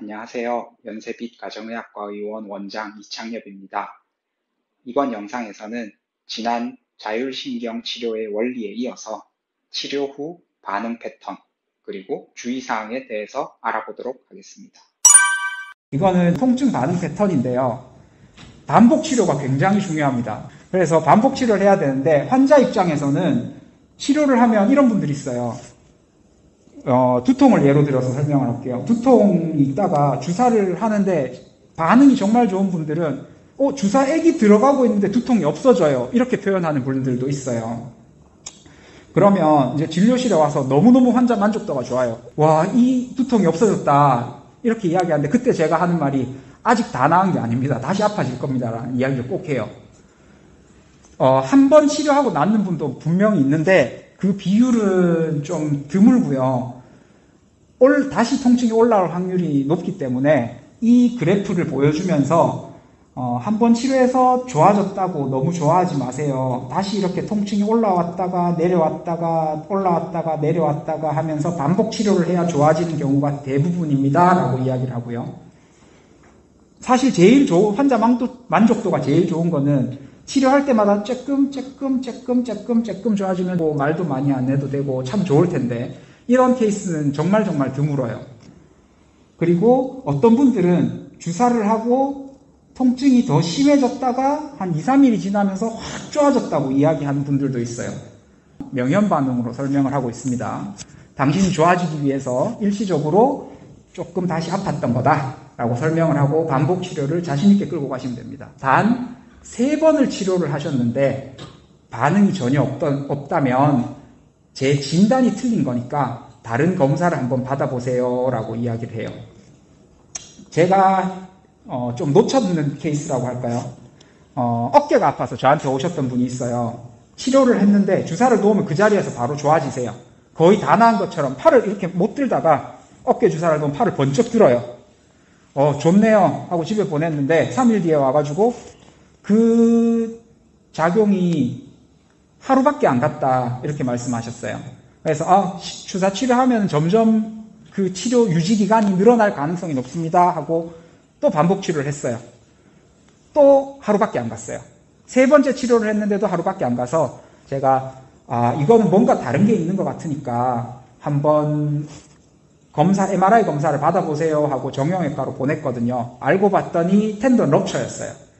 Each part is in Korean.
안녕하세요. 연세빛 가정의학과 의원 원장 이창엽입니다. 이번 영상에서는 지난 자율신경 치료의 원리에 이어서 치료 후 반응 패턴, 그리고 주의사항에 대해서 알아보도록 하겠습니다. 이거는 통증 반응 패턴인데요. 반복 치료가 굉장히 중요합니다. 그래서 반복 치료를 해야 되는데 환자 입장에서는 치료를 하면 이런 분들이 있어요. 두통을 예로 들어서 설명을 할게요. 두통이 있다가 주사를 하는데 반응이 정말 좋은 분들은 주사액이 들어가고 있는데 두통이 없어져요. 이렇게 표현하는 분들도 있어요. 그러면 이제 진료실에 와서 너무너무 환자 만족도가 좋아요. 와, 이 두통이 없어졌다. 이렇게 이야기하는데 그때 제가 하는 말이 아직 다 나은 게 아닙니다. 다시 아파질 겁니다. 라는 이야기를 꼭 해요. 한 번 치료하고 낫는 분도 분명히 있는데 그 비율은 좀 드물고요. 다시 통증이 올라올 확률이 높기 때문에 이 그래프를 보여주면서 한 번 치료해서 좋아졌다고 너무 좋아하지 마세요. 다시 이렇게 통증이 올라왔다가 내려왔다가 올라왔다가 내려왔다가 하면서 반복 치료를 해야 좋아지는 경우가 대부분입니다. 라고 이야기를 하고요. 사실 제일 좋은 환자 만족도가 제일 좋은 거는 치료할 때마다 조금 좋아지면 뭐 말도 많이 안 해도 되고 참 좋을 텐데 이런 케이스는 정말 드물어요. 그리고 어떤 분들은 주사를 하고 통증이 더 심해졌다가 한 2, 3일이 지나면서 확 좋아졌다고 이야기하는 분들도 있어요. 명현 반응으로 설명을 하고 있습니다. 당신이 좋아지기 위해서 일시적으로 조금 다시 아팠던 거다 라고 설명을 하고 반복 치료를 자신 있게 끌고 가시면 됩니다. 단 3번을 치료를 하셨는데 반응이 전혀 없다면 제 진단이 틀린 거니까 다른 검사를 한번 받아보세요 라고 이야기를 해요. 제가 좀 놓쳤는 케이스라고 할까요? 어깨가 아파서 저한테 오셨던 분이 있어요. 치료를 했는데 주사를 놓으면 그 자리에서 바로 좋아지세요. 거의 다 나은 것처럼 팔을 이렇게 못 들다가 어깨 주사를 놓으면 팔을 번쩍 들어요. 좋네요 하고 집에 보냈는데 3일 뒤에 와가지고 그 작용이 하루밖에 안 갔다 이렇게 말씀하셨어요. 그래서 주사 치료하면 점점 그 치료 유지 기간이 늘어날 가능성이 높습니다 하고 또 반복 치료를 했어요. 또 하루밖에 안 갔어요. 3번째 치료를 했는데도 하루밖에 안 가서 제가 이거는 뭔가 다른 게 있는 것 같으니까 한번 MRI 검사를 받아보세요 하고 정형외과로 보냈거든요. 알고 봤더니 텐던 럽처였어요.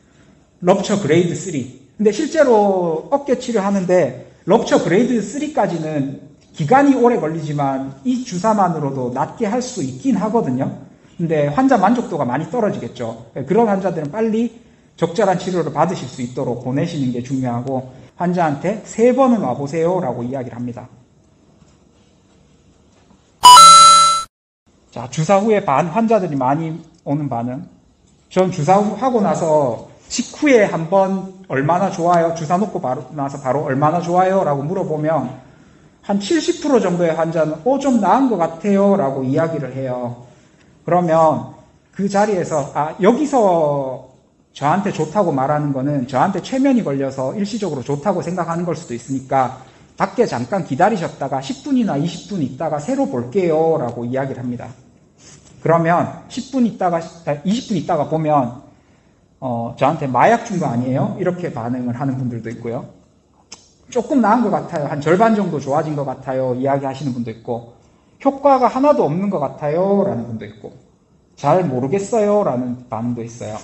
럽처 그레이드 3. 근데 실제로 어깨 치료하는데 럽처 그레이드 3까지는 기간이 오래 걸리지만 이 주사만으로도 낫게 할 수 있긴 하거든요. 근데 환자 만족도가 많이 떨어지겠죠. 그런 환자들은 빨리 적절한 치료를 받으실 수 있도록 보내시는 게 중요하고 환자한테 3번은 와보세요 라고 이야기를 합니다. 자, 주사 후에 환자들이 많이 오는 반응. 전 주사 하고 나서 직후에 한번 얼마나 좋아요? 주사 놓고 나서 바로 얼마나 좋아요? 라고 물어보면 한 70% 정도의 환자는 좀 나은 것 같아요 라고 이야기를 해요. 그러면 그 자리에서 여기서 저한테 좋다고 말하는 거는 저한테 최면이 걸려서 일시적으로 좋다고 생각하는 걸 수도 있으니까 밖에 잠깐 기다리셨다가 10분이나 20분 있다가 새로 볼게요 라고 이야기를 합니다. 그러면 10분 있다가 20분 있다가 보면 저한테 마약 준 거 아니에요? 이렇게 반응을 하는 분들도 있고요. 조금 나은 것 같아요. 한 절반 정도 좋아진 것 같아요. 이야기하시는 분도 있고 효과가 하나도 없는 것 같아요. 라는 분도 있고 잘 모르겠어요. 라는 반응도 있어요.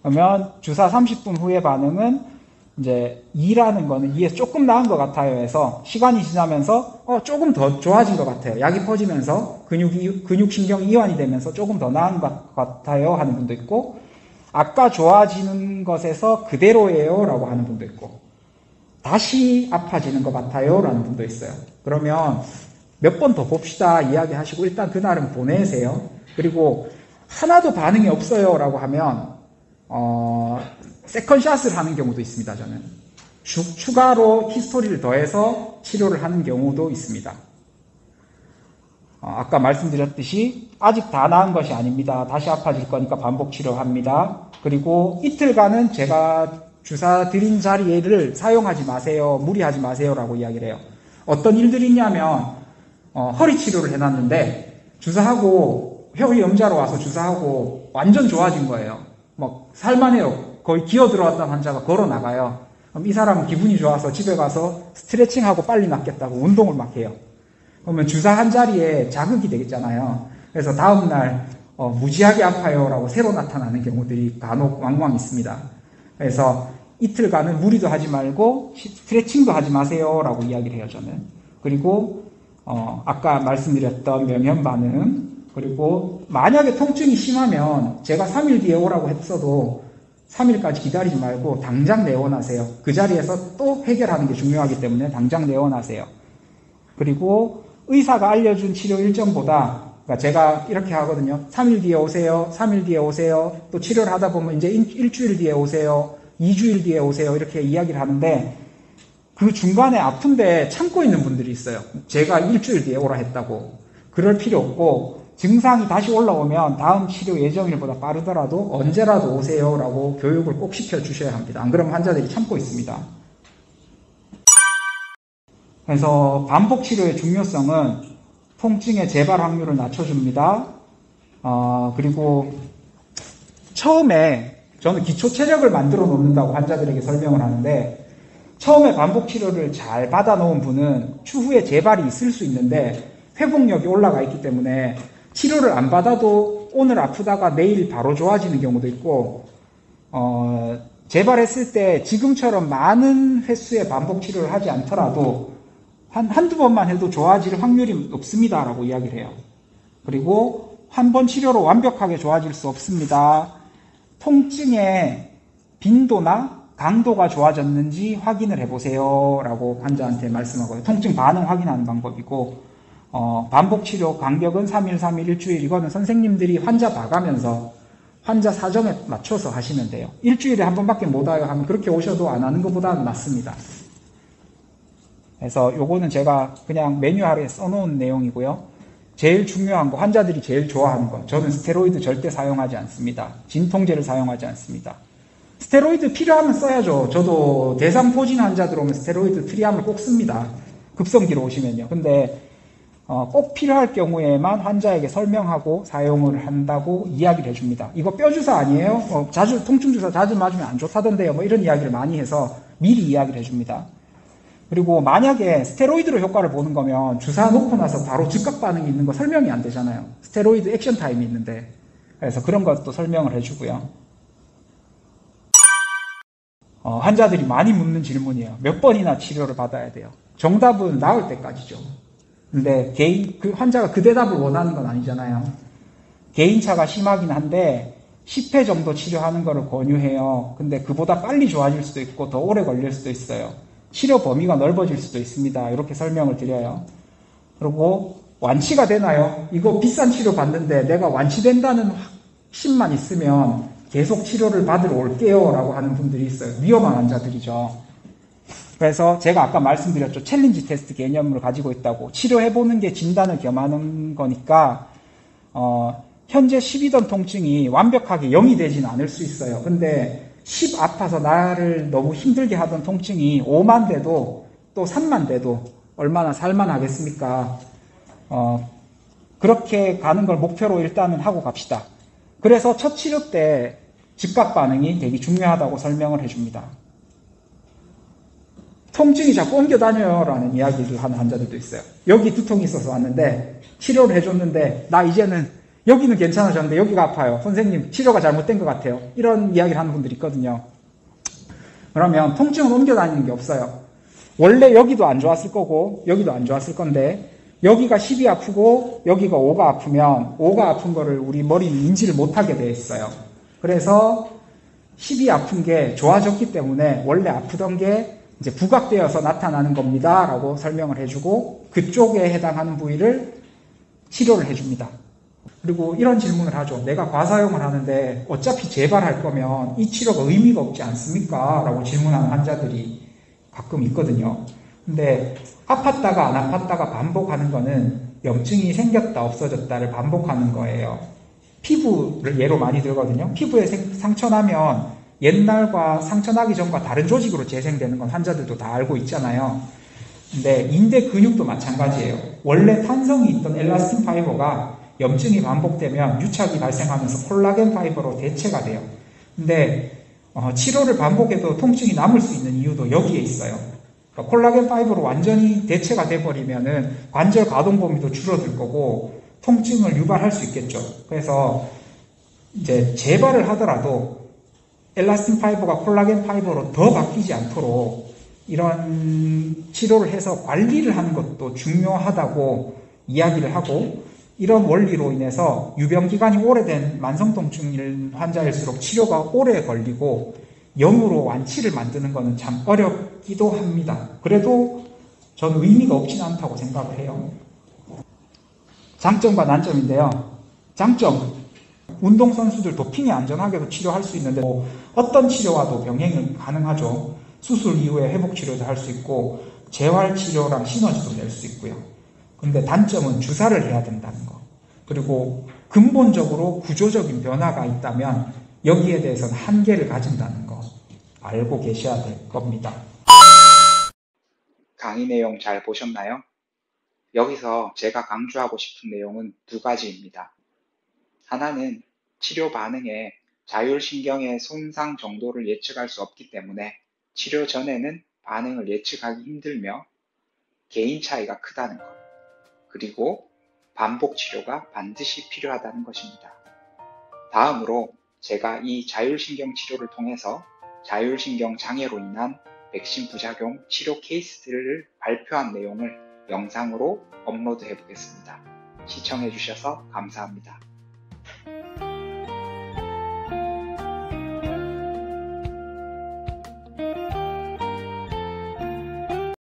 그러면 주사 30분 후의 반응은 이제 2라는 거는 2에서 조금 나은 것 같아요 해서 시간이 지나면서 조금 더 좋아진 것 같아요. 약이 퍼지면서 근육신경이 이완이 되면서 조금 더 나은 것 같아요 하는 분도 있고 아까 좋아지는 것에서 그대로예요 라고 하는 분도 있고 다시 아파지는 것 같아요 라는 분도 있어요. 그러면 몇 번 더 봅시다 이야기하시고 일단 그날은 보내세요. 그리고 하나도 반응이 없어요 라고 하면 세컨샷을 하는 경우도 있습니다. 저는 추가로 히스토리를 더해서 치료를 하는 경우도 있습니다. 아까 말씀드렸듯이 아직 다 나은 것이 아닙니다. 다시 아파질 거니까 반복 치료합니다. 그리고 이틀간은 제가 주사 드린 자리를 사용하지 마세요. 무리하지 마세요. 라고 이야기를 해요. 어떤 일들이 있냐면 허리 치료를 해놨는데 주사하고 혀위염자로 와서 주사하고 완전 좋아진 거예요. 막 살만해요. 거의 기어 들어왔던 환자가 걸어 나가요. 그럼 이 사람은 기분이 좋아서 집에 가서 스트레칭하고 빨리 낫겠다고 운동을 막 해요. 그러면 주사 한 자리에 자극이 되겠잖아요. 그래서 다음날 무지하게 아파요라고 새로 나타나는 경우들이 간혹 왕왕 있습니다. 그래서 이틀간은 무리도 하지 말고 스트레칭도 하지 마세요라고 이야기를 해요, 저는. 그리고 아까 말씀드렸던 면역 반응, 그리고 만약에 통증이 심하면 제가 3일 뒤에 오라고 했어도 3일까지 기다리지 말고 당장 내원하세요. 그 자리에서 또 해결하는 게 중요하기 때문에 당장 내원하세요. 그리고 의사가 알려준 치료 일정보다, 그러니까 제가 이렇게 하거든요. 3일 뒤에 오세요. 3일 뒤에 오세요. 또 치료를 하다 보면 이제 일주일 뒤에 오세요. 2주일 뒤에 오세요. 이렇게 이야기를 하는데 그 중간에 아픈데 참고 있는 분들이 있어요. 제가 일주일 뒤에 오라 했다고. 그럴 필요 없고 증상이 다시 올라오면 다음 치료 예정일보다 빠르더라도 언제라도 오세요라고 교육을 꼭 시켜주셔야 합니다. 안 그러면 환자들이 참고 있습니다. 그래서 반복 치료의 중요성은 통증의 재발 확률을 낮춰줍니다. 그리고 처음에 저는 기초 체력을 만들어 놓는다고 환자들에게 설명을 하는데 처음에 반복 치료를 잘 받아 놓은 분은 추후에 재발이 있을 수 있는데 회복력이 올라가 있기 때문에 치료를 안 받아도 오늘 아프다가 내일 바로 좋아지는 경우도 있고 재발했을 때 지금처럼 많은 횟수의 반복 치료를 하지 않더라도 한두 번만 해도 좋아질 확률이 높습니다라고 이야기를 해요. 그리고 한 번 치료로 완벽하게 좋아질 수 없습니다. 통증의 빈도나 강도가 좋아졌는지 확인을 해보세요 라고 환자한테 말씀하고요. 통증 반응 확인하는 방법이고 반복 치료 간격은 3일, 3일, 일주일. 이거는 선생님들이 환자 봐가면서 환자 사정에 맞춰서 하시면 돼요. 일주일에 한 번밖에 못 와요 하면 그렇게 오셔도 안 하는 것보다는 낫습니다. 그래서 요거는 제가 그냥 매뉴얼에 써놓은 내용이고요. 제일 중요한 거, 환자들이 제일 좋아하는 거. 저는 스테로이드 절대 사용하지 않습니다. 진통제를 사용하지 않습니다. 스테로이드 필요하면 써야죠. 저도 대상포진 환자들 오면 스테로이드 트리암을 꼭 씁니다. 급성기로 오시면요. 근데 꼭 필요할 경우에만 환자에게 설명하고 사용을 한다고 이야기를 해줍니다. 이거 뼈주사 아니에요? 통증주사 자주 맞으면 안 좋다던데요. 뭐 이런 이야기를 많이 해서 미리 이야기를 해줍니다. 그리고 만약에 스테로이드로 효과를 보는 거면 주사 놓고 나서 바로 즉각 반응이 있는 거 설명이 안 되잖아요. 스테로이드 액션 타임이 있는데. 그래서 그런 것도 설명을 해주고요. 환자들이 많이 묻는 질문이에요. 몇 번이나 치료를 받아야 돼요? 정답은 나을 때까지죠. 근데 환자가 그 대답을 원하는 건 아니잖아요. 개인차가 심하긴 한데 10회 정도 치료하는 거를 권유해요. 근데 그보다 빨리 좋아질 수도 있고 더 오래 걸릴 수도 있어요. 치료 범위가 넓어질 수도 있습니다. 이렇게 설명을 드려요. 그리고 완치가 되나요? 이거 비싼 치료 받는데 내가 완치된다는 확신만 있으면 계속 치료를 받으러 올게요 라고 하는 분들이 있어요. 위험한 환자들이죠. 그래서 제가 아까 말씀드렸죠. 챌린지 테스트 개념을 가지고 있다고. 치료해보는 게 진단을 겸하는 거니까 현재 10이던 통증이 완벽하게 0이 되지는 않을 수 있어요. 근데 10 아파서 나를 너무 힘들게 하던 통증이 5만 돼도 또 3만 돼도 얼마나 살만하겠습니까? 그렇게 가는 걸 목표로 일단은 하고 갑시다. 그래서 첫 치료 때 즉각 반응이 되게 중요하다고 설명을 해줍니다. 통증이 자꾸 옮겨 다녀요 라는 이야기를 하는 환자들도 있어요. 여기 두통이 있어서 왔는데 치료를 해줬는데 나 이제는 여기는 괜찮아졌는데 여기가 아파요. 선생님 치료가 잘못된 것 같아요. 이런 이야기를 하는 분들이 있거든요. 그러면 통증은 옮겨 다니는 게 없어요. 원래 여기도 안 좋았을 거고 여기도 안 좋았을 건데 여기가 10이 아프고 여기가 5가 아프면 5가 아픈 거를 우리 머리는 인지를 못하게 돼 있어요. 그래서 10이 아픈 게 좋아졌기 때문에 원래 아프던 게 이제 부각되어서 나타나는 겁니다 라고 설명을 해주고 그쪽에 해당하는 부위를 치료를 해줍니다. 그리고 이런 질문을 하죠. 내가 과사용을 하는데 어차피 재발할 거면 이 치료가 의미가 없지 않습니까? 라고 질문하는 환자들이 가끔 있거든요. 근데 아팠다가 안 아팠다가 반복하는 거는 염증이 생겼다 없어졌다를 반복하는 거예요. 피부를 예로 많이 들거든요. 피부에 상처 나면 옛날과 상처 나기 전과 다른 조직으로 재생되는 건 환자들도 다 알고 있잖아요. 근데 인대 근육도 마찬가지예요. 원래 탄성이 있던 엘라스틴 파이버가 염증이 반복되면 유착이 발생하면서 콜라겐 파이버로 대체가 돼요. 근데 치료를 반복해도 통증이 남을 수 있는 이유도 여기에 있어요. 그러니까 콜라겐 파이버로 완전히 대체가 돼버리면은 관절 가동 범위도 줄어들 거고 통증을 유발할 수 있겠죠. 그래서 이제 재발을 하더라도 엘라스틴 파이버가 콜라겐 파이버로 더 바뀌지 않도록 이런 치료를 해서 관리를 하는 것도 중요하다고 이야기를 하고, 이런 원리로 인해서 유병 기간이 오래된 만성통증 환자일수록 치료가 오래 걸리고 영으로 완치를 만드는 것은 참 어렵기도 합니다. 그래도 저는 의미가 없진 않다고 생각을 해요. 장점과 난점인데요. 장점, 운동선수들 도핑이 안전하게도 치료할 수 있는데 어떤 치료와도 병행이 가능하죠. 수술 이후에 회복치료도 할 수 있고 재활치료랑 시너지도 낼 수 있고요. 근데 단점은 주사를 해야 된다는 거. 그리고 근본적으로 구조적인 변화가 있다면 여기에 대해서는 한계를 가진다는 거 알고 계셔야 될 겁니다. 강의 내용 잘 보셨나요? 여기서 제가 강조하고 싶은 내용은 두 가지입니다. 하나는 치료 반응의 자율신경의 손상 정도를 예측할 수 없기 때문에 치료 전에는 반응을 예측하기 힘들며 개인 차이가 크다는 것. 그리고 반복 치료가 반드시 필요하다는 것입니다. 다음으로 제가 이 자율신경 치료를 통해서 자율신경 장애로 인한 백신 부작용 치료 케이스들을 발표한 내용을 영상으로 업로드해 보겠습니다. 시청해 주셔서 감사합니다.